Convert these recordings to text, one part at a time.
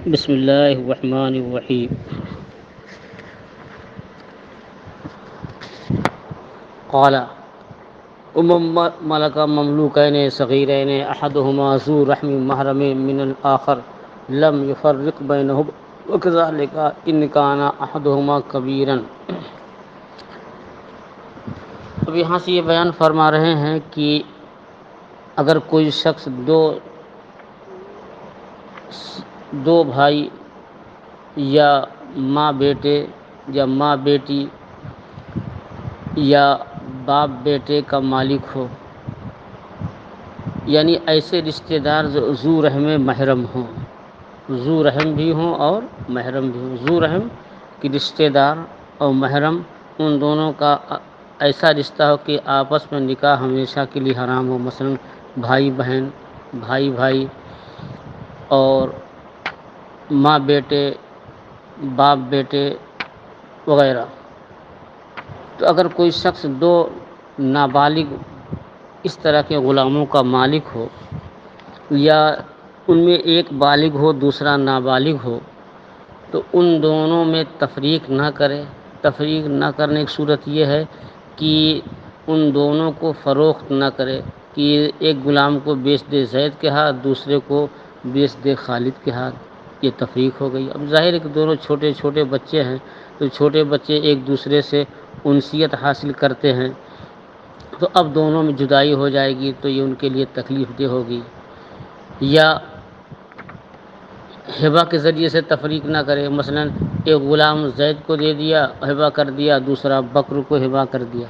بسم اللہ الرحمن الرحیم۔ قال ملک مملوکین صغیرین احدہما ذو رحم محرم من الآخر لم یفرق بینہم وکذالک ان کان احدہما کبیرا۔ اب یہاں سے یہ بیان فرما رہے ہیں کہ اگر کوئی شخص دو بھائی یا ماں بیٹے یا ماں بیٹی یا باپ بیٹے کا مالک ہو، یعنی ایسے رشتہ دار جو ذو رحم محرم ہوں، ذو رحم بھی ہوں اور محرم بھی ہوں۔ ذو رحم کی رشتہ دار اور محرم ان دونوں کا ایسا رشتہ ہو کہ آپس میں نکاح ہمیشہ کے لیے حرام ہو، مثلا بھائی بہن، بھائی بھائی، اور ماں بیٹے، باپ بیٹے وغیرہ۔ تو اگر کوئی شخص دو نابالغ اس طرح کے غلاموں کا مالک ہو، یا ان میں ایک بالغ ہو دوسرا نابالغ ہو، تو ان دونوں میں تفریق نہ کرے۔ تفریق نہ کرنے کی صورت یہ ہے کہ ان دونوں کو فروخت نہ کرے، کہ ایک غلام کو بیچ دے زید کے ہاتھ، دوسرے کو بیچ دے خالد کے ہاتھ، یہ تفریق ہو گئی۔ اب ظاہر ہے کہ دونوں چھوٹے چھوٹے بچے ہیں، تو چھوٹے بچے ایک دوسرے سے انسیت حاصل کرتے ہیں، تو اب دونوں میں جدائی ہو جائے گی، تو یہ ان کے لیے تکلیف دہ ہوگی۔ یا ہبہ کے ذریعے سے تفریق نہ کرے، مثلا ایک غلام زید کو دے دیا، ہبہ کر دیا، دوسرا بکر کو ہبہ کر دیا۔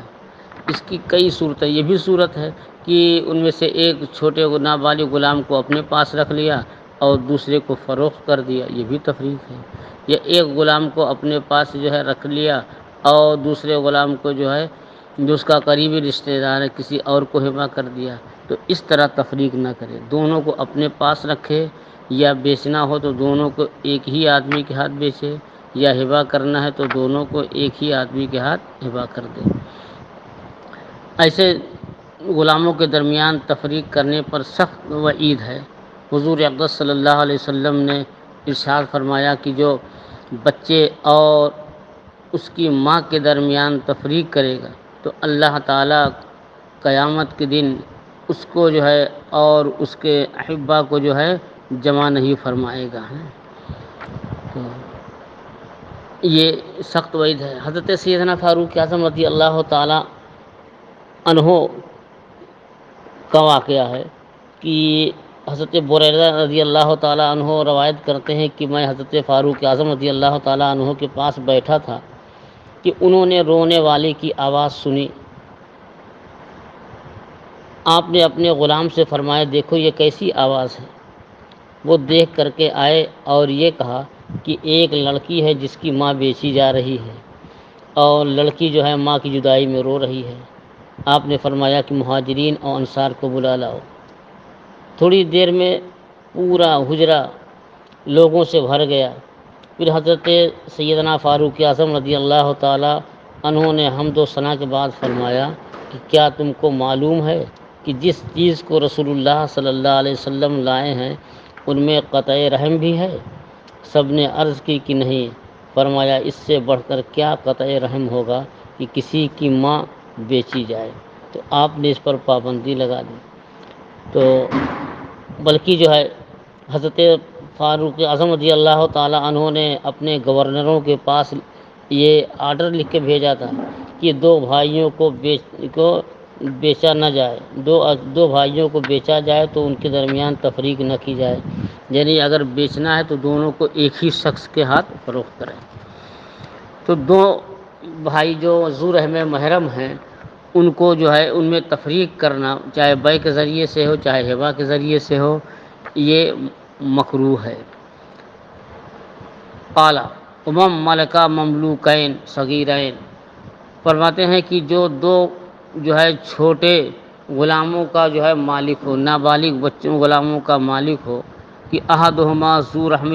اس کی کئی صورتیں، یہ بھی صورت ہے کہ ان میں سے ایک چھوٹے نابالغ غلام کو اپنے پاس رکھ لیا اور دوسرے کو فروخت کر دیا، یہ بھی تفریق ہے۔ یا ایک غلام کو اپنے پاس رکھ لیا اور دوسرے غلام کو جو اس کا قریبی رشتہ دار ہے کسی اور کو ہبہ کر دیا، تو اس طرح تفریق نہ کرے، دونوں کو اپنے پاس رکھے۔ یا بیچنا ہو تو دونوں کو ایک ہی آدمی کے ہاتھ بیچے، یا ہبہ کرنا ہے تو دونوں کو ایک ہی آدمی کے ہاتھ ہبہ کر دے۔ ایسے غلاموں کے درمیان تفریق کرنے پر سخت وعید ہے۔ حضور اقدس صلی اللہ علیہ وسلم نے ارشاد فرمایا کہ جو بچے اور اس کی ماں کے درمیان تفریق کرے گا تو اللہ تعالیٰ قیامت کے دن اس کو اور اس کے احبہ کو جمع نہیں فرمائے گا۔ تو یہ سخت وعید ہے۔ حضرت سیدنا فاروق اعظم رضی اللہ تعالیٰ عنہ کا واقعہ ہے کہ حضرت بریرہ رضی اللہ تعالیٰ عنہ روایت کرتے ہیں کہ میں حضرت فاروق اعظم رضی اللہ تعالیٰ عنہ کے پاس بیٹھا تھا کہ انہوں نے رونے والے کی آواز سنی۔ آپ نے اپنے غلام سے فرمایا دیکھو یہ کیسی آواز ہے؟ وہ دیکھ کر کے آئے اور یہ کہا کہ ایک لڑکی ہے جس کی ماں بیچی جا رہی ہے، اور لڑکی ماں کی جدائی میں رو رہی ہے۔ آپ نے فرمایا کہ مہاجرین اور انصار کو بلا لاؤ۔ تھوڑی دیر میں پورا حجرہ لوگوں سے بھر گیا۔ پھر حضرت سیدنا فاروق اعظم رضی اللہ تعالیٰ عنہ نے حمد و ثنا کے بعد فرمایا کہ کیا تم کو معلوم ہے کہ جس چیز کو رسول اللہ صلی اللہ علیہ وسلم لائے ہیں ان میں قطع رحم بھی ہے؟ سب نے عرض کی کہ نہیں۔ فرمایا اس سے بڑھ کر کیا قطع رحم ہوگا کہ کسی کی ماں بیچی جائے؟ تو آپ نے اس پر پابندی لگا دی۔ تو بلکہ حضرت فاروق اعظم رضی اللہ تعالیٰ عنہ نے اپنے گورنروں کے پاس یہ آرڈر لکھ کے بھیجا تھا کہ دو بھائیوں کو بیچا نہ جائے، دو بھائیوں کو بیچا جائے تو ان کے درمیان تفریق نہ کی جائے، یعنی اگر بیچنا ہے تو دونوں کو ایک ہی شخص کے ہاتھ فروخت کریں۔ تو دو بھائی جو ذو رحم محرم ہیں ان کو ان میں تفریق کرنا، چاہے بیع کے ذریعے سے ہو چاہے ہبہ کے ذریعے سے ہو، یہ مکروہ ہے۔ قال ملکہ مملوکین صغیرین، فرماتے ہیں کہ جو دو چھوٹے غلاموں کا مالک ہو، نابالغ بچوں غلاموں کا مالک ہو، کہ احدہما ذو رحم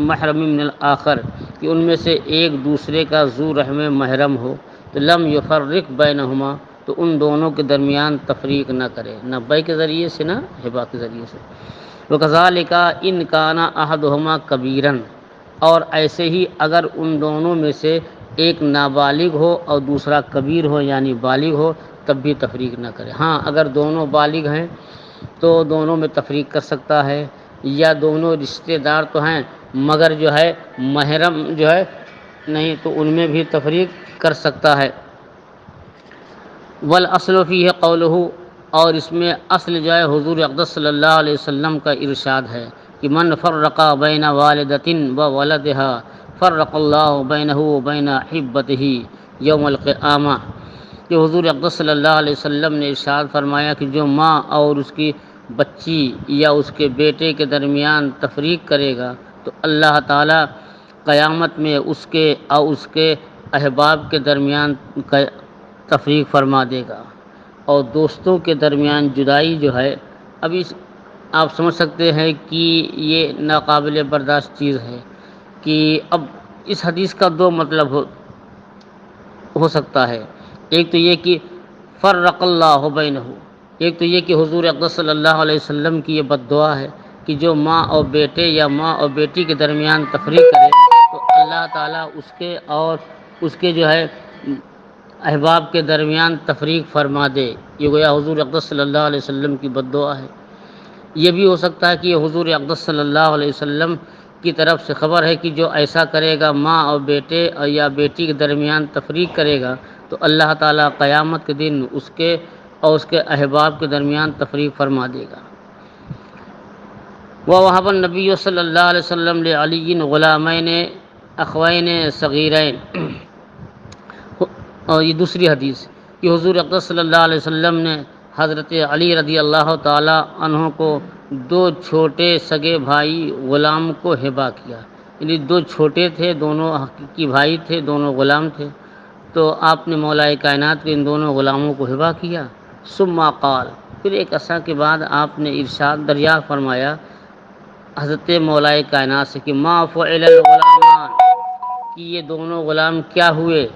محرم من الآخر، کہ ان میں سے ایک دوسرے کا ذو رحم محرم ہو، تو لم یفرق بینہما، تو ان دونوں کے درمیان تفریق نہ کرے، نہ بیع کے ذریعے سے نہ ہبہ کے ذریعے سے۔ وَكَذَلِكَ إِنْ كَانَ أَحَدُهُمَا كَبِيرًا، اور ایسے ہی اگر ان دونوں میں سے ایک نابالغ ہو اور دوسرا کبیر ہو یعنی بالغ ہو تب بھی تفریق نہ کرے۔ ہاں اگر دونوں بالغ ہیں تو دونوں میں تفریق کر سکتا ہے، یا دونوں رشتہ دار تو ہیں مگر جو ہے محرم جو ہے نہیں تو ان میں بھی تفریق کر سکتا ہے۔ والاصل فیہ قولہ، اور اس میں اصل جو ہے حضور اقدس صلی اللہ علیہ وسلم کا ارشاد ہے کہ من فرق بین والدۃ و ولدہا فرق اللہ بینہ و بین احبتہ یوم القیامہ، کہ حضور اقدس صلی اللہ علیہ وسلم نے ارشاد فرمایا کہ جو ماں اور اس کی بچی یا اس کے بیٹے کے درمیان تفریق کرے گا تو اللہ تعالی قیامت میں اس کے اور اس کے احباب کے درمیان تفریق فرما دے گا۔ اور دوستوں کے درمیان جدائی جو ہے، ابھی آپ سمجھ سکتے ہیں کہ یہ ناقابل برداشت چیز ہے کہ اب اس حدیث کا دو مطلب ہو سکتا ہے۔ ایک تو یہ کہ فرق اللہ بینہ، ایک تو یہ کہ حضور اقدس صلی اللہ علیہ وسلم کی یہ بد دعا ہے کہ جو ماں اور بیٹے یا ماں اور بیٹی کے درمیان تفریق کرے تو اللہ تعالیٰ اس کے اور اس کے جو ہے احباب کے درمیان تفریق فرما دے۔ یہ گویا حضور اقدس صلی اللہ علیہ وسلم کی بد دعا ہے۔ یہ بھی ہو سکتا ہے کہ یہ حضور اقدس صلی اللہ علیہ وسلم کی طرف سے خبر ہے کہ جو ایسا کرے گا ماں اور بیٹے یا بیٹی کے درمیان تفریق کرے گا تو اللہ تعالیٰ قیامت کے دن اس کے اور اس کے احباب کے درمیان تفریق فرما دے گا۔ وَوَهَبَ النَّبِيُّ صلی اللہ علیہ وسلم لِعَلِيٍّ غُلَامَيْنِ أَخْوَيْنِ صَغِيرَيْنِ، اور یہ دوسری حدیث کہ حضور اقدس صلی اللہ علیہ وسلم نے حضرت علی رضی اللہ تعالی عنہ کو دو چھوٹے سگے بھائی غلام کو ہبہ کیا، یعنی دو چھوٹے تھے، دونوں حقیقی بھائی تھے، دونوں غلام تھے، تو آپ نے مولا کائنات کے ان دونوں غلاموں کو ہبہ کیا۔ ثم قال، پھر ایک عرصہ کے بعد آپ نے ارشاد دریافت فرمایا حضرت مولا کائنات سے کہ ما فعل الغلامان، کہ یہ دونوں غلام کیا ہوئے؟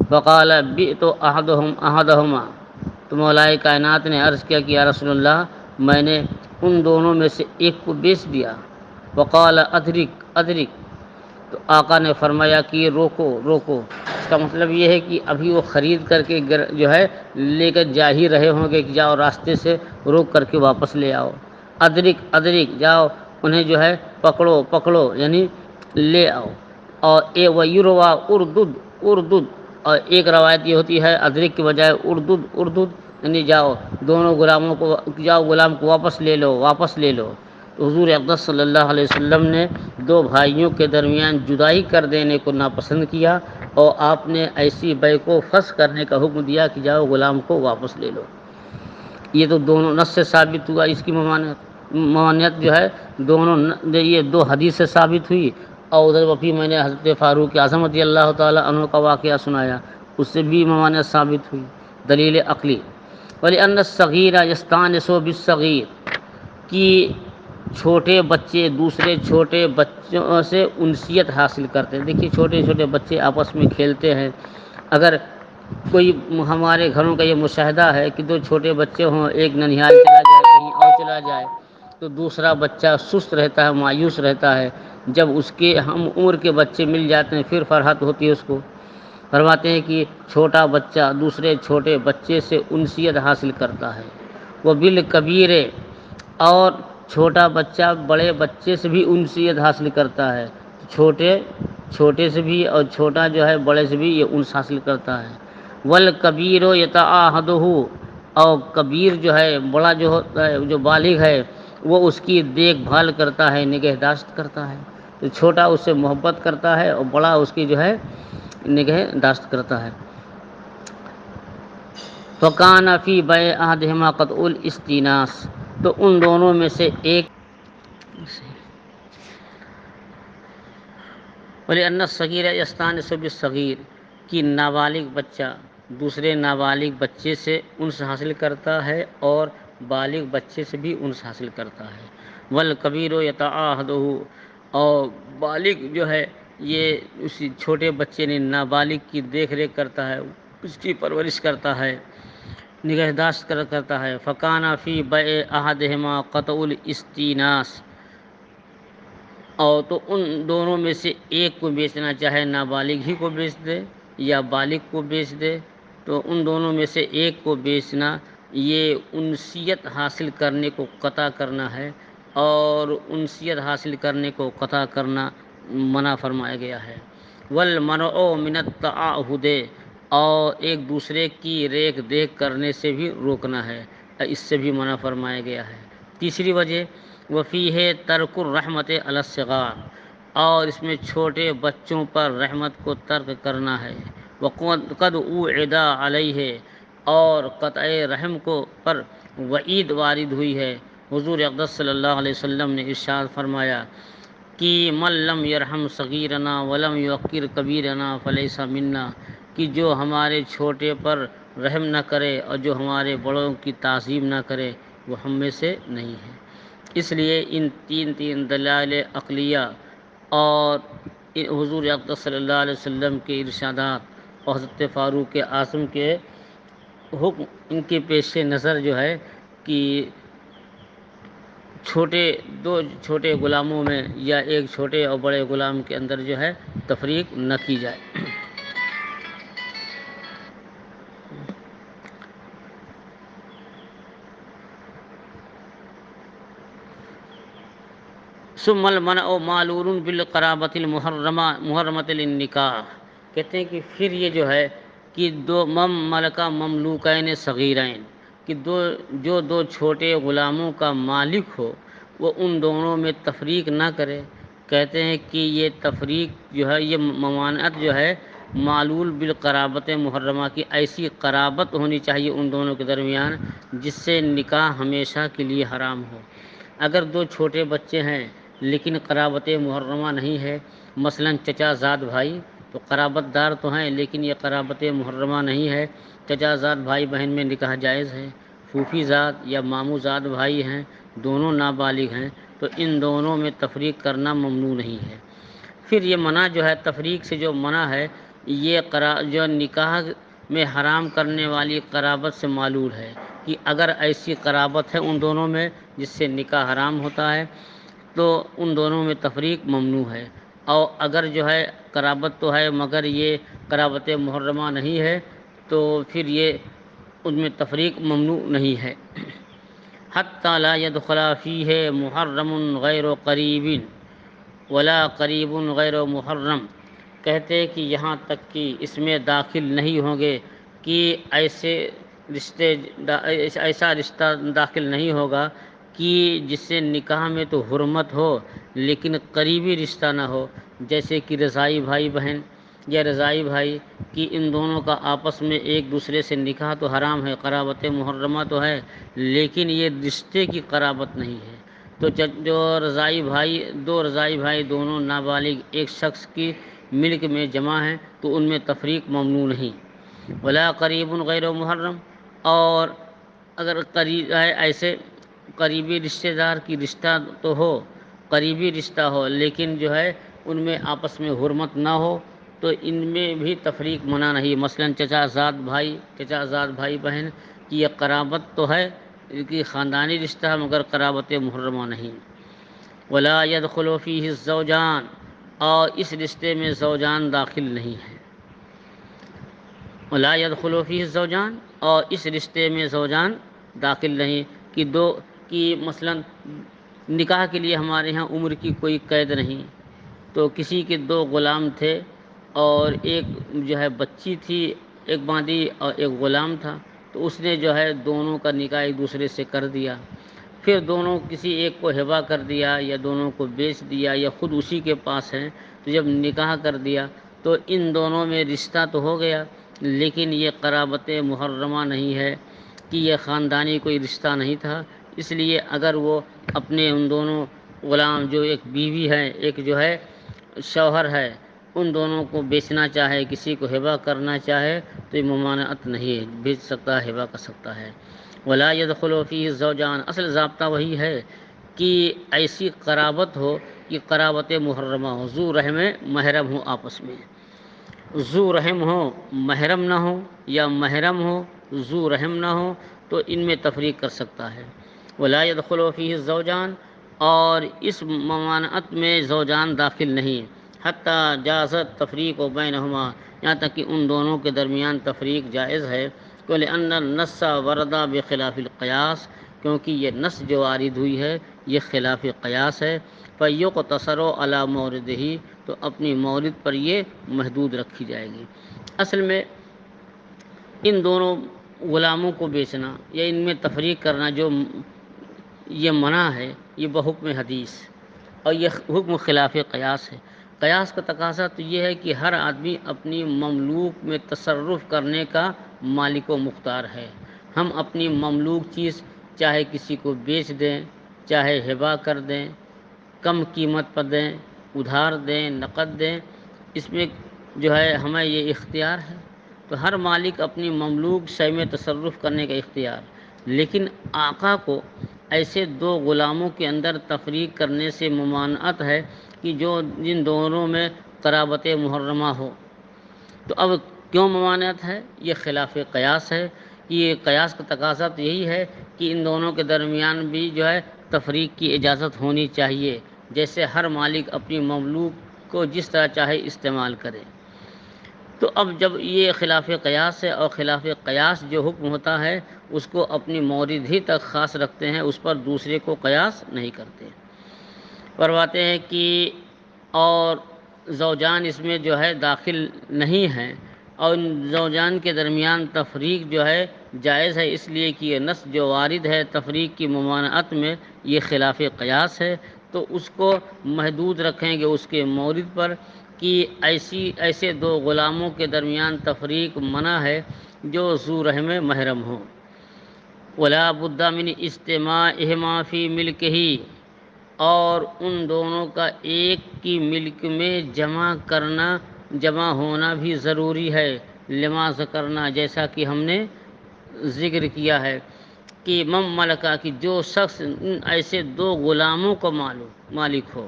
فقال بعت احدہما، تو مولا کائنات نے عرض کیا کہ یا رسول اللہ میں نے ان دونوں میں سے ایک کو بیچ دیا۔ وقال ادرک ادرک، تو آقا نے فرمایا کہ روکو روکو، اس کا مطلب یہ ہے کہ ابھی وہ خرید کر کے جو ہے لے کر جا ہی رہے ہوں گے کہ جاؤ راستے سے روک کر کے واپس لے آؤ۔ ادرک ادرک، جاؤ انہیں جو ہے پکڑو پکڑو یعنی لے آؤ۔ اور ویروا اردد اردد، اور ایک روایت یہ ہوتی ہے ادرک کی بجائے اردد اردد، یعنی جاؤ دونوں غلاموں کو، جاؤ غلام کو واپس لے لو واپس لے لو۔ تو حضور اقدس صلی اللہ علیہ وسلم نے دو بھائیوں کے درمیان جدائی کر دینے کو ناپسند کیا اور آپ نے ایسی بے کو فسخ کرنے کا حکم دیا کہ جاؤ غلام کو واپس لے لو۔ یہ تو دونوں نص سے ثابت ہوا، اس کی ممانعت جو ہے دونوں یہ دو حدیث سے ثابت ہوئی، اور ادھر بھی میں نے حضرت فاروق اعظم رضی اللہ تعالیٰ عنہ کا واقعہ سنایا، اس سے بھی ممانعت ثابت ہوئی دلیل عقلی۔ وَلِأَنَّ الصَّغِيرَ يَسْتَأْنِسُ بِالصَّغِيرِ، کہ چھوٹے بچے دوسرے چھوٹے بچوں سے انسیت حاصل کرتے ہیں۔ دیکھیے چھوٹے چھوٹے بچے آپس میں کھیلتے ہیں، اگر کوئی ہمارے گھروں کا یہ مشاہدہ ہے کہ دو چھوٹے بچے ہوں، ایک ننھیال چلا جائے کہیں اور چلا جائے تو دوسرا بچہ سست رہتا ہے، مایوس رہتا ہے، جب اس کے ہم عمر کے بچے مل جاتے ہیں پھر فرحت ہوتی ہے اس کو۔ فرماتے ہیں کہ چھوٹا بچہ دوسرے چھوٹے بچے سے انسیت حاصل کرتا ہے۔ وہ بالکبیر، اور چھوٹا بچہ بڑے بچے سے بھی انسیت حاصل کرتا ہے، چھوٹے سے بھی اور چھوٹا جو ہے بڑے سے بھی یہ انس حاصل کرتا ہے۔ والکبیر یتعاہدہ، اور کبیر جو ہے بڑا جو ہوتا ہے جو بالغ ہے وہ اس کی دیکھ بھال کرتا ہے، نگہداشت کرتا ہے، تو چھوٹا اس سے محبت کرتا ہے اور بڑا اس کی جو ہے نگہداشت کرتا ہے۔ فَكَانَ فِي بَيْعِ أَحَدِهِمَا قَطْعُ الِاسْتِئْنَاسِ، تو ان دونوں میں سے ایک وَلِأَنَّ الصَّغِيرَ يَسْتَأْنِسُ بِالصَّغِيرِ، کہ نابالغ بچہ دوسرے نابالغ بچے سے انس حاصل کرتا ہے اور بالغ بچے سے بھی انس حاصل کرتا ہے۔ والکبیر یتعاہدہ، اور بالغ جو ہے یہ اسی چھوٹے بچے نے نابالغ کی دیکھ ریکھ کرتا ہے، اس کی پرورش کرتا ہے۔ نگہداشت کرتا ہے۔ فکانہ فی بیع احدہما قطع الاستیناس، اور تو ان دونوں میں سے ایک کو بیچنا، چاہے نابالغ ہی کو بیچ دے یا بالغ کو بیچ دے، تو ان دونوں میں سے ایک کو بیچنا یہ انسیت حاصل کرنے کو قطع کرنا ہے، اور انسیت حاصل کرنے کو قطع کرنا منع فرمایا گیا ہے۔ والمنع من التعاہد، اور ایک دوسرے کی ریکھ دیکھ کرنے سے بھی روکنا ہے، اس سے بھی منع فرمایا گیا ہے۔ تیسری وجہ وفیہ ترک الرحمت علی الصغار، اور اس میں چھوٹے بچوں پر رحمت کو ترک کرنا ہے۔ وقد اوعد علیہ، اور قطع رحم کو پر وعید وارد ہوئی ہے۔ حضور اقدس صلی اللہ علیہ وسلم نے ارشاد فرمایا کہ من لم یرحم صغیرنا ولم یوقر کبیرنا فلیس منا، کہ جو ہمارے چھوٹے پر رحم نہ کرے اور جو ہمارے بڑوں کی تعظیم نہ کرے وہ ہم میں سے نہیں ہے۔ اس لیے ان تین دلائل عقلیہ اور حضور اقدس صلی اللہ علیہ وسلم کے ارشادات اور حضرت فاروق اعظم کے حکم، ان کے پیش نظر جو ہے کہ دو چھوٹے غلاموں میں یا ایک چھوٹے اور بڑے غلام کے اندر جو ہے تفریق نہ کی جائے۔ ثم المنع معلول بالقرابۃ محرمۃ للنکاح، کہتے ہیں کہ پھر یہ جو ہے کہ دو ملکہ مملوکین صغیرین، کہ دو چھوٹے غلاموں کا مالک ہو وہ ان دونوں میں تفریق نہ کرے۔ کہتے ہیں کہ یہ تفریق جو ہے، یہ ممانعت جو ہے معلول بالقرابت محرمہ کی، ایسی قرابت ہونی چاہیے ان دونوں کے درمیان جس سے نکاح ہمیشہ کے لیے حرام ہو۔ اگر دو چھوٹے بچے ہیں لیکن قرابت محرمہ نہیں ہے، مثلا چچا زاد بھائی، تو قرابت دار تو ہیں لیکن یہ قرابت محرمہ نہیں ہے۔ چچا زاد بھائی بہن میں نکاح جائز ہے۔ پھوپھی زاد یا ماموں زاد بھائی ہیں، دونوں نابالغ ہیں، تو ان دونوں میں تفریق کرنا ممنوع نہیں ہے۔ پھر یہ منع جو ہے، تفریق سے جو منع ہے، یہ جو نکاح میں حرام کرنے والی قرابت سے معلول ہے، کہ اگر ایسی قرابت ہے ان دونوں میں جس سے نکاح حرام ہوتا ہے تو ان دونوں میں تفریق ممنوع ہے۔ اور اگر جو ہے قرابت تو ہے مگر یہ قرابت محرمہ نہیں ہے تو پھر یہ ان میں تفریق ممنوع نہیں ہے۔ حتی لا يدخل فیہ محرم غیر قریب ولا قریب غیر محرم، کہتے ہیں کہ یہاں تک کہ اس میں داخل نہیں ہوں گے کہ ایسا رشتہ داخل نہیں ہوگا کہ جس سے نکاح میں تو حرمت ہو لیکن قریبی رشتہ نہ ہو، جیسے کہ رضائی بھائی بہن یا رضائی بھائی، کہ ان دونوں کا آپس میں ایک دوسرے سے نکاح تو حرام ہے، قرابت محرمہ تو ہے لیکن یہ رشتے کی قرابت نہیں ہے۔ تو جو دو رضائی بھائی دونوں نابالغ ایک شخص کی ملک میں جمع ہیں تو ان میں تفریق ممنوع نہیں۔ ولا قریب غیر محرم، اور اگر قریب ہے ایسے قریبی رشتہ دار کی رشتہ تو ہو، قریبی رشتہ ہو لیکن جو ہے ان میں آپس میں حرمت نہ ہو تو ان میں بھی تفریق منع نہیں۔ مثلا چچا زاد بھائی بہن کی یہ قرابت تو ہے کہ خاندانی رشتہ ہے مگر قرابت محرمہ نہیں۔ ولا يدخل فیہ الزوجان، اور اس رشتے میں زوجان داخل نہیں ہیں۔ ولا يدخل فیہ الزوجان، اور اس رشتے میں زوجان داخل نہیں، کہ مثلا نکاح کے لیے ہمارے ہاں عمر کی کوئی قید نہیں، تو کسی کے دو غلام تھے اور ایک جو ہے بچی تھی، ایک باندی اور ایک غلام تھا، تو اس نے جو ہے دونوں کا نکاح ایک دوسرے سے کر دیا، پھر دونوں کسی ایک کو ہبہ کر دیا یا دونوں کو بیچ دیا یا خود اسی کے پاس ہیں، تو جب نکاح کر دیا تو ان دونوں میں رشتہ تو ہو گیا لیکن یہ قرابت محرمہ نہیں ہے، کہ یہ خاندانی کوئی رشتہ نہیں تھا۔ اس لیے اگر وہ اپنے ان دونوں غلام، جو ایک بیوی ہے ایک جو ہے شوہر ہے، ان دونوں کو بیچنا چاہے، کسی کو ہبہ کرنا چاہے تو یہ ممانعت نہیں ہے، بیچ سکتا ہے، ہبہ کر سکتا ہے۔ ولا يدخل فیہ الزوجان، اصل ضابطہ وہی ہے کہ ایسی قرابت ہو کہ قرابت محرمہ ہو، ذو رحم محرم ہو، آپس میں ذو رحم ہو محرم نہ ہو، یا محرم ہو ذو رحم نہ ہو تو ان میں تفریق کر سکتا ہے۔ ولا يدخل فیہ الزوجان، اور اس ممانعت میں زوجان داخل نہیں، حتیٰ جازت تفریق و بینہما، یہاں تک کہ ان دونوں کے درمیان تفریق جائز ہے۔ لأن النص ورد بخلاف القیاس، کیونکہ یہ نص جو وارد ہوئی ہے یہ خلاف قیاس ہے۔ فیقتصر علی موردہ، تو اپنی مورد پر یہ محدود رکھی جائے گی۔ اصل میں ان دونوں غلاموں کو بیچنا یا ان میں تفریق کرنا جو یہ منع ہے، یہ بحکم حدیث، اور یہ حکم خلاف قیاس ہے۔ قیاس کا تقاضا تو یہ ہے کہ ہر آدمی اپنی مملوک میں تصرف کرنے کا مالک و مختار ہے۔ ہم اپنی مملوک چیز چاہے کسی کو بیچ دیں، چاہے ہبہ کر دیں، کم قیمت پر دیں، ادھار دیں، نقد دیں، اس میں جو ہے ہمیں یہ اختیار ہے۔ تو ہر مالک اپنی مملوک شے میں تصرف کرنے کا اختیار، لیکن آقا کو ایسے دو غلاموں کے اندر تفریق کرنے سے ممانعت ہے کہ جو جن دونوں میں قرابت محرمہ ہو۔ تو اب کیوں ممانعت ہے؟ یہ خلاف قیاس ہے۔ یہ قیاس کا تقاضا تو یہی ہے کہ ان دونوں کے درمیان بھی جو ہے تفریق کی اجازت ہونی چاہیے، جیسے ہر مالک اپنی مملوک کو جس طرح چاہے استعمال کرے۔ تو اب جب یہ خلاف قیاس ہے، اور خلاف قیاس جو حکم ہوتا ہے اس کو اپنی مورد ہی تک خاص رکھتے ہیں، اس پر دوسرے کو قیاس نہیں کرتے۔ فرماتے ہیں کہ اور زوجان اس میں جو ہے داخل نہیں ہیں، اور ان زوجان کے درمیان تفریق جو ہے جائز ہے، اس لیے کہ یہ نص جو وارد ہے تفریق کی ممانعت میں یہ خلاف قیاس ہے، تو اس کو محدود رکھیں گے اس کے مورد پر کہ ایسے دو غلاموں کے درمیان تفریق منع ہے جو ذو رحم محرم ہوں۔ ولا بد من اجتماعہما فی ملکہ، اور ان دونوں کا ایک کی ملک میں جمع ہونا بھی ضروری ہے۔ لما ذکرنا، جیسا کہ ہم نے ذکر کیا ہے کہ من ملکہ، کہ جو شخص ایسے دو غلاموں کا مالک ہو،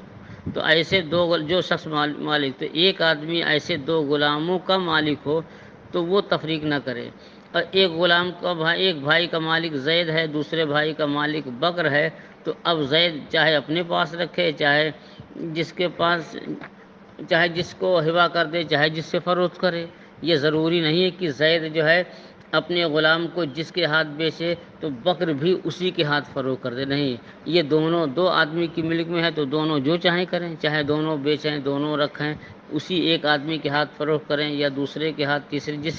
تو ایسے جو شخص مالک، تو ایک آدمی ایسے دو غلاموں کا مالک ہو تو وہ تفریق نہ کرے۔ اور ایک بھائی کا مالک زید ہے، دوسرے بھائی کا مالک بکر ہے، تو اب زید چاہے اپنے پاس رکھے، چاہے جس کو ہبہ کر دے، چاہے جس سے فروخت کرے۔ یہ ضروری نہیں ہے کہ زید جو ہے اپنے غلام کو جس کے ہاتھ بیچے تو بکر بھی اسی کے ہاتھ فروخت کر دے، نہیں، یہ دونوں دو آدمی کی ملک میں ہے تو دونوں جو چاہیں کریں، چاہے دونوں بیچیں، دونوں رکھیں، اسی ایک آدمی کے ہاتھ فروخت کریں یا دوسرے کے ہاتھ، تیسرے جس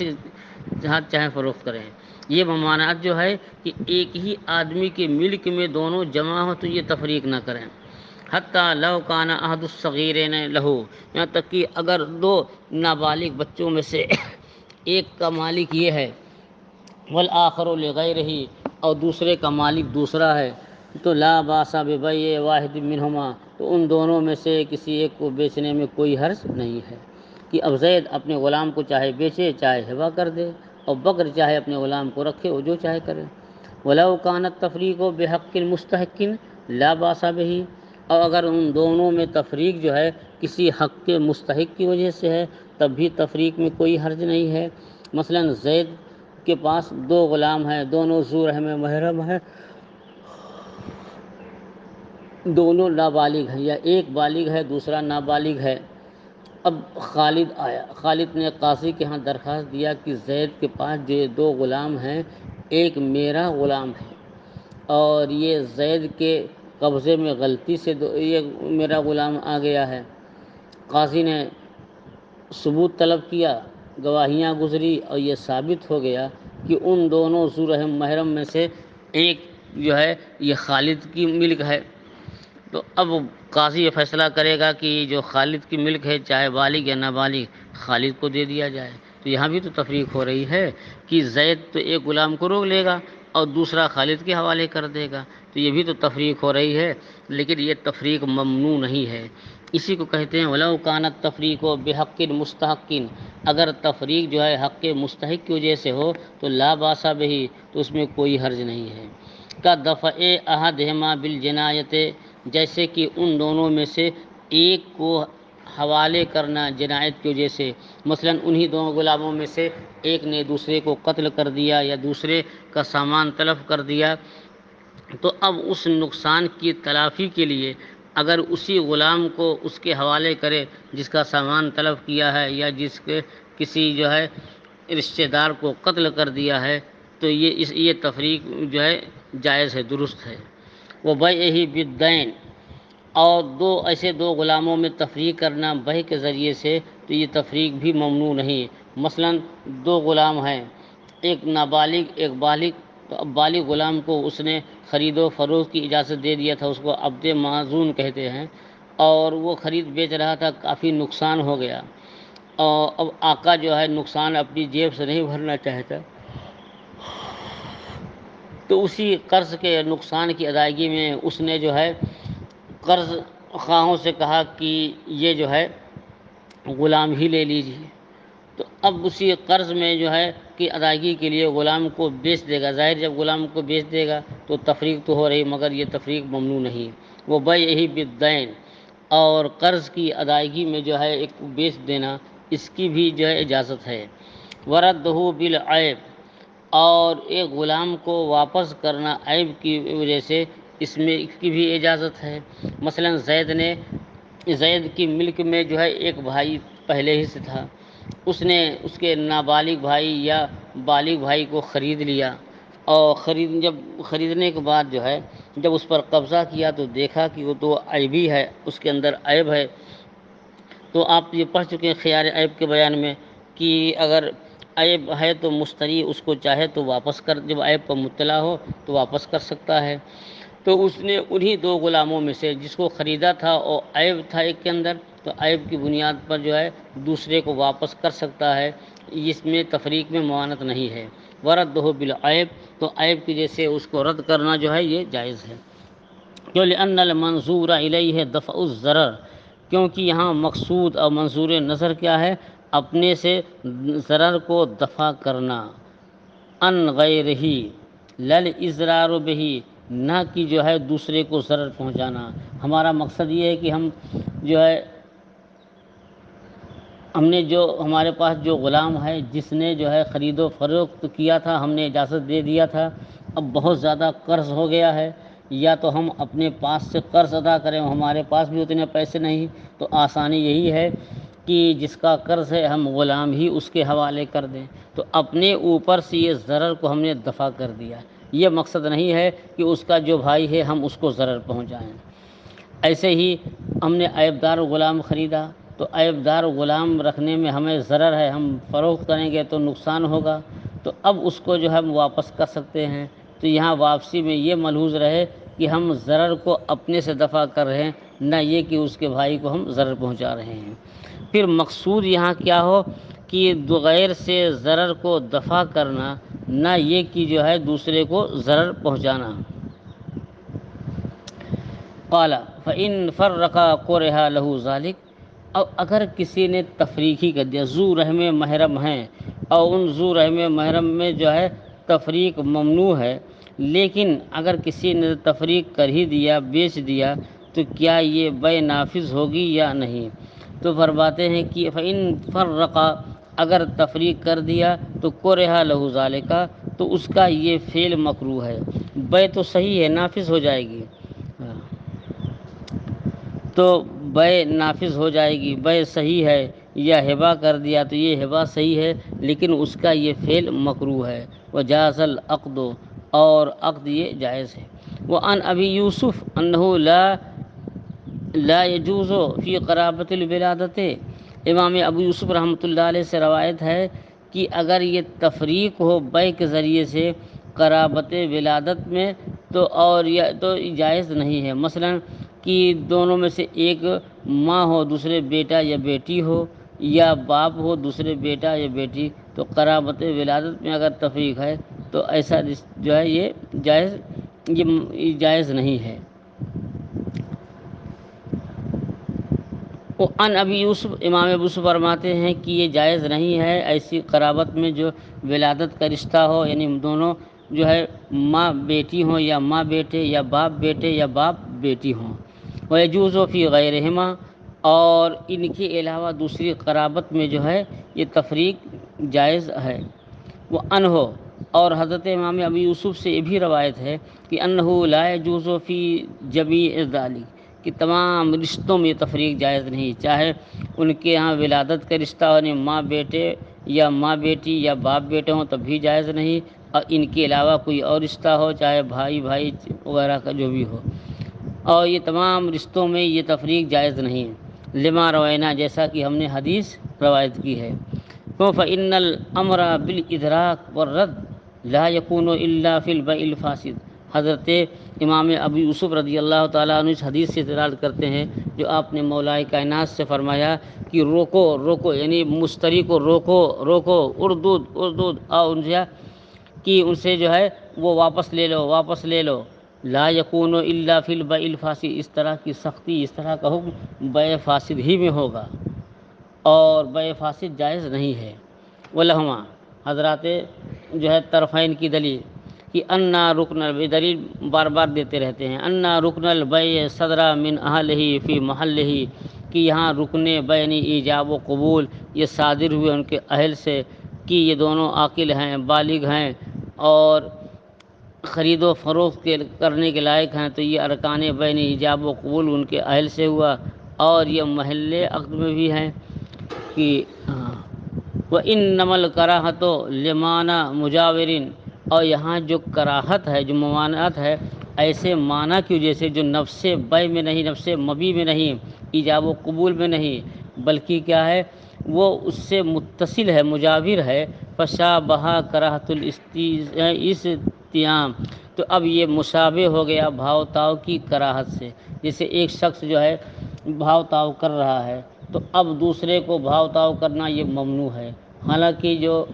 کے ہاتھ چاہیں فروخت کریں۔ یہ ممانعت جو ہے کہ ایک ہی آدمی کے ملک میں دونوں جمع ہو تو یہ تفریق نہ کریں۔ حتیٰ لو کان احد الصغیرین لہو، یہاں تک کہ اگر دو نابالغ بچوں میں سے ایک کا مالک یہ ہے، والآخر لغیرہ، اور دوسرے کا مالک دوسرا ہے، تو لا باس ببیع واحد منہما، تو ان دونوں میں سے کسی ایک کو بیچنے میں کوئی حرج نہیں ہے۔ کہ اب زید اپنے غلام کو چاہے بیچے، چاہے ہبہ کر دے، اور بکر چاہے اپنے غلام کو رکھے، وہ جو چاہے کرے۔ وَلَوْ كَانَ التَّفْرِيقُ بِحَقِّ الْمُسْتَحِقِّ لَا بَأْسَ بِهِ، اور اگر ان دونوں میں تفریق جو ہے کسی حق کے مستحق کی وجہ سے ہے تب بھی تفریق میں کوئی حرج نہیں ہے۔ مثلا زید کے پاس دو غلام ہیں، دونوں ذو رحم محرم ہیں، دونوں نابالغ ہیں، یا ایک بالغ ہے دوسرا نابالغ ہے۔ اب خالد آیا، خالد نے قاضی کے ہاں درخواست دیا کہ زید کے پاس جو دو غلام ہیں، ایک میرا غلام ہے اور یہ زید کے قبضے میں غلطی سے یہ میرا غلام آ گیا ہے۔ قاضی نے ثبوت طلب کیا، گواہیاں گزری، اور یہ ثابت ہو گیا کہ ان دونوں ذو رحم محرم میں سے ایک جو ہے یہ خالد کی ملک ہے۔ تو اب قاضی یہ فیصلہ کرے گا کہ جو خالد کی ملک ہے، چاہے بالغ یا نابالغ، خالد کو دے دیا جائے۔ تو یہاں بھی تو تفریق ہو رہی ہے کہ زید تو ایک غلام کو روک لے گا اور دوسرا خالد کے حوالے کر دے گا، تو یہ بھی تو تفریق ہو رہی ہے، لیکن یہ تفریق ممنوع نہیں ہے۔ اسی کو کہتے ہیں وَلَوْ كَانَتْ تَفْرِيقُ بِحَقِّ مُسْتَحِقٍ، اگر تفریق جو ہے حق مستحق کی وجہ سے ہو تو لا باس بہ، تو اس میں کوئی حرج نہیں ہے۔ کا دفع احدہما بالجنایت، جیسے کہ ان دونوں میں سے ایک کو حوالے کرنا جنایت کی وجہ سے، مثلاً انہی دو غلاموں میں سے ایک نے دوسرے کو قتل کر دیا یا دوسرے کا سامان تلف کر دیا، تو اب اس نقصان کی تلافی کے لیے اگر اسی غلام کو اس کے حوالے کرے جس کا سامان تلف کیا ہے یا جس کے کسی رشتہ دار کو قتل کر دیا ہے، تو یہ تفریق جائز ہے، درست ہے۔ وہ بیعہ بالدین، اور ایسے دو غلاموں میں تفریق کرنا بہ کے ذریعے سے، تو یہ تفریق بھی ممنوع نہیں ہے۔ مثلاً دو غلام ہیں، ایک نابالغ ایک بالغ، تو اب بالغ غلام کو اس نے خرید و فروخت کی اجازت دے دیا تھا، اس کو عبد معزون کہتے ہیں، اور وہ خرید بیچ رہا تھا، کافی نقصان ہو گیا، اور اب آقا نقصان اپنی جیب سے نہیں بھرنا چاہتا، تو اسی قرض کے نقصان کی ادائیگی میں اس نے قرض خواہوں سے کہا کہ یہ غلام ہی لے لیجیے، تو اب اسی قرض میں کہ ادائیگی کے لیے غلام کو بیچ دے گا۔ ظاہر جب غلام کو بیچ دے گا تو تفریق تو ہو رہی، مگر یہ تفریق ممنوع نہیں۔ وہ بیعہ بالدین، اور قرض کی ادائیگی میں ایک بیچ دینا، اس کی بھی اجازت ہے۔ وردہ بالعیب، اور ایک غلام کو واپس کرنا عیب کی وجہ سے، اس کی بھی اجازت ہے۔ مثلاً زید کی ملک میں ایک بھائی پہلے ہی سے تھا، اس نے اس کے نابالغ بھائی یا بالغ بھائی کو خرید لیا، اور جب خریدنے کے بعد جب اس پر قبضہ کیا تو دیکھا کہ وہ تو عیبی ہے، اس کے اندر عیب ہے۔ تو آپ یہ پڑھ چکے ہیں خیار عیب کے بیان میں کہ اگر عیب ہے تو مشتری اس کو چاہے تو واپس جب عیب پر مطلع ہو تو واپس کر سکتا ہے۔ تو اس نے انہی دو غلاموں میں سے جس کو خریدا تھا اور عیب تھا ایک کے اندر، تو عیب کی بنیاد پر دوسرے کو واپس کر سکتا ہے، اس میں تفریق میں معاونت نہیں ہے۔ وردہ بالعیب، تو عیب کی وجہ سے اس کو رد کرنا یہ جائز ہے۔ کیوں؟ لأن المنظور الیہ دفع الضرر، کیونکہ یہاں مقصود اور منظور نظر کیا ہے؟ اپنے سے ضرر کو دفع کرنا، ان غیرہ للاضرار بہ، نہ کہ دوسرے کو ضرر پہنچانا۔ ہمارا مقصد یہ ہے کہ ہم ہم نے ہمارے پاس جو غلام ہے جس نے خرید و فروخت کیا تھا، ہم نے اجازت دے دیا تھا، اب بہت زیادہ قرض ہو گیا ہے، یا تو ہم اپنے پاس سے قرض ادا کریں، ہمارے پاس بھی اتنے پیسے نہیں، تو آسانی یہی ہے کہ جس کا قرض ہے ہم غلام ہی اس کے حوالے کر دیں، تو اپنے اوپر سے یہ ضرر کو ہم نے دفع کر دیا۔ یہ مقصد نہیں ہے کہ اس کا جو بھائی ہے ہم اس کو ضرر پہنچائیں۔ ایسے ہی ہم نے عیب دار غلام خریدا، تو عیب دار غلام رکھنے میں ہمیں ضرر ہے، ہم فروخت کریں گے تو نقصان ہوگا، تو اب اس کو ہم واپس کر سکتے ہیں۔ تو یہاں واپسی میں یہ ملحوظ رہے کہ ہم ضرر کو اپنے سے دفع کر رہے ہیں، نہ یہ کہ اس کے بھائی کو ہم ضرر پہنچا رہے ہیں۔ پھر مقصود یہاں کیا ہو کہ غیر سے ضرر کو دفع کرنا، نہ یہ کہ دوسرے کو ضرر پہنچانا۔ قال فإن فرق قرها له ذلك، اب اگر کسی نے تفریق ہی کر دیا، ذو رحم محرم ہیں اور ان ذو رحم محرم میں تفریق ممنوع ہے، لیکن اگر کسی نے تفریق کر ہی دیا، بیچ دیا، تو کیا یہ بے نافذ ہوگی یا نہیں؟ تو فرماتے ہیں کہ فإن فرق، اگر تفریق کر دیا تو قرها له ذلك، تو اس کا یہ فعل مکروہ ہے۔ بے تو صحیح ہے، نافذ ہو جائے گی، تو بے نافذ ہو جائے گی، بے صحیح ہے، یا ہبہ کر دیا تو یہ ہبہ صحیح ہے، لیکن اس کا یہ فعل مکروہ ہے۔ وجاز العقد، اور عقد یہ جائز ہے۔ وعن ابی یوسف انہ لا يجوز فی قرابۃ الولادۃ، امام ابو یوسف رحمۃ اللہ علیہ سے روایت ہے کہ اگر یہ تفریق ہو بے کے ذریعے سے قرابت ولادت میں، تو جائز نہیں ہے۔ مثلاً کہ دونوں میں سے ایک ماں ہو دوسرے بیٹا یا بیٹی ہو، یا باپ ہو دوسرے بیٹا یا بیٹی، تو قرابت ولادت میں اگر تفریق ہے تو ایسا یہ جائز نہیں ہے۔ ان ابی یوسف، امام ابو یوسف فرماتے ہیں کہ یہ جائز نہیں ہے ایسی قرابت میں جو ولادت کا رشتہ ہو، یعنی دونوں ماں بیٹی ہوں یا ماں بیٹے، یا باپ بیٹے یا باپ بیٹی ہوں۔ ویجوز فی غیرہما، اور ان کے علاوہ دوسری قرابت میں جو ہے یہ تفریق جائز ہے۔ وہ انہو، اور حضرت امام ابی یوسف سے یہ بھی روایت ہے کہ انہو لا یجوز فی جمیع ذالک، کہ تمام رشتوں میں یہ تفریق جائز نہیں، چاہے ان کے یہاں ولادت کا رشتہ ہو، یعنی ماں بیٹے یا ماں بیٹی یا باپ بیٹے ہوں تب بھی جائز نہیں، اور ان کے علاوہ کوئی اور رشتہ ہو، چاہے بھائی بھائی وغیرہ کا جو بھی ہو، اور یہ تمام رشتوں میں یہ تفریق جائز نہیں ہے۔ لما روینا، جیسا کہ ہم نے حدیث روایت کی ہے، فإن الامر بالادراک والرد لا يكون الا في البيع الفاسد۔ حضرت امام ابو یوسف رضی اللہ تعالیٰ عنہ اس حدیث سے استدلال کرتے ہیں جو آپ نے مولائے کائنات سے فرمایا کہ روکو روکو، یعنی مشتری کو روکو روکو، اردود اور ان سے کہ ان سے جو ہے وہ واپس لے لو واپس لے لو، لا یکون الا فی البیع الفاسد، اس طرح کی سختی، اس طرح کا حکم بیع فاسد ہی میں ہوگا، اور بیع فاسد جائز نہیں ہے۔ ولہما، حضرات جو ہے طرفین کی دلیل کہ انا رکن البیع، دلیل بار بار دیتے رہتے ہیں، انا رکن البیع صدرا من اہلہ فی محلہ، کہ یہاں رکن بیع یعنی ایجاب و قبول یہ صادر ہوئے ان کے اہل سے، کہ یہ دونوں عاقل ہیں، بالغ ہیں اور خرید و فروخت کرنے کے لائق ہیں، تو یہ ارکان بین ایجاب و قبول ان کے اہل سے ہوا، اور یہ محل عقد میں بھی ہیں کہ وَإِنَّمَا الْكَرَاهَةُ لِمَانَع مُجَاوِرٍ، اور یہاں جو کراہت ہے، جو ممانعت ہے، ایسے معنی کی وجہ سے جو نفس بیع میں نہیں، نفس مبی میں نہیں، ایجاب و قبول میں نہیں، بلکہ کیا ہے وہ اس سے متصل ہے، مجاور ہے، فشابہ کراہت الاستیام، تو اب یہ مشابہ ہو گیا بھاؤ تاؤ کی کراہت سے، جیسے ایک شخص جو ہے بھاؤ تاؤ کر رہا ہے تو اب دوسرے کو بھاؤ تاؤ کرنا یہ ممنوع ہے، حالانکہ جو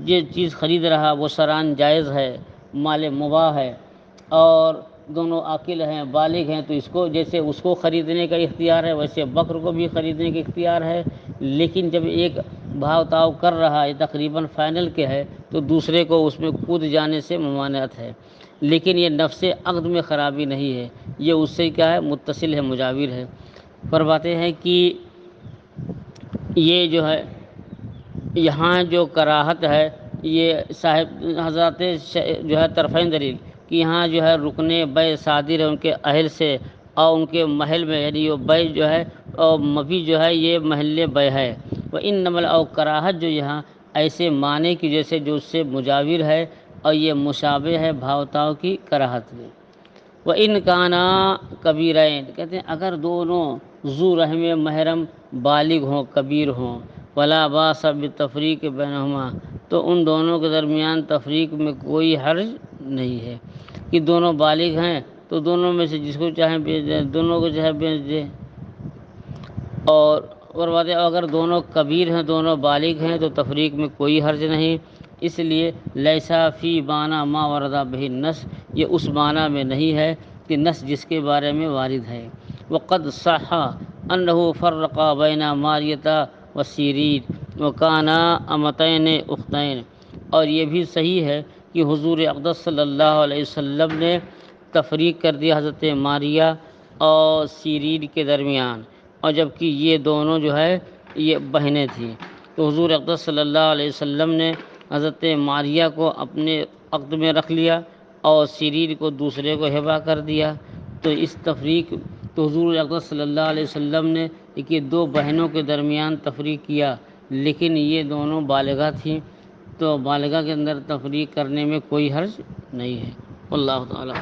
یہ چیز خرید رہا وہ شرعاً جائز ہے، مال مباح ہے، اور دونوں عاقل ہیں، بالغ ہیں، تو اس کو جیسے اس کو خریدنے کا اختیار ہے ویسے بکر کو بھی خریدنے کا اختیار ہے، لیکن جب ایک بھاؤ تاؤ کر رہا ہے تقریباً فائنل کے ہے تو دوسرے کو اس میں کود جانے سے ممانعت ہے، لیکن یہ نفس عقد میں خرابی نہیں ہے، یہ اس سے کیا ہے متصل ہے، مجاور ہے۔ فرماتے ہیں کہ یہ جو ہے یہاں جو کراہت ہے یہ صاحب حضرات جو ہے طرفین دلیل کہ یہاں جو ہے رکن بیع صادر ہے ان کے اہل سے اور ان کے محل میں، یعنی وہ بیع جو ہے اور مبی جو ہے یہ محل بیع ہے، وہ ان نمل اور کراہت جو یہاں ایسے معنی کی جیسے جو اس سے مجاور ہے اور یہ مشابہ ہے بھاؤ تاؤ کی کراہت میں۔ وہ ان کانا کبیرین، کہتے ہیں اگر دونوں ذو رحم محرم بالغ ہوں، کبیر ہوں، ولا باس بالتفریق بینہما، تو ان دونوں کے درمیان تفریق میں کوئی حرج نہیں ہے، کہ دونوں بالغ ہیں تو دونوں میں سے جس کو چاہیں بیچ دیں، دونوں کو چاہے بیچ دیں، اور اگر دونوں کبیر ہیں، دونوں بالغ ہیں تو تفریق میں کوئی حرج نہیں، اس لیے لیسا فی معنی ما ورد بہ النص، یہ اس معنی میں نہیں ہے کہ نص جس کے بارے میں وارد ہے۔ وقد صح انہ فرق بین ماریہ و سیرین وکانا امتین اختین، اور یہ بھی صحیح ہے کہ حضور اقدس صلی اللہ علیہ وسلم نے تفریق کر دیا حضرت ماریہ اور سیرین کے درمیان، اور جبکہ یہ دونوں جو ہے یہ بہنیں تھیں، تو حضور اقدس صلی اللہ علیہ وسلم نے حضرت ماریہ کو اپنے عقد میں رکھ لیا اور سیرین کو دوسرے کو ہبہ کر دیا، تو اس تفریق تو حضور اقدس صلی اللہ علیہ وسلم نے کہ دو بہنوں کے درمیان تفریق کیا، لیکن یہ دونوں بالغہ تھیں، تو بالغہ کے اندر تفریق کرنے میں کوئی حرج نہیں ہے، واللہ تعالیٰ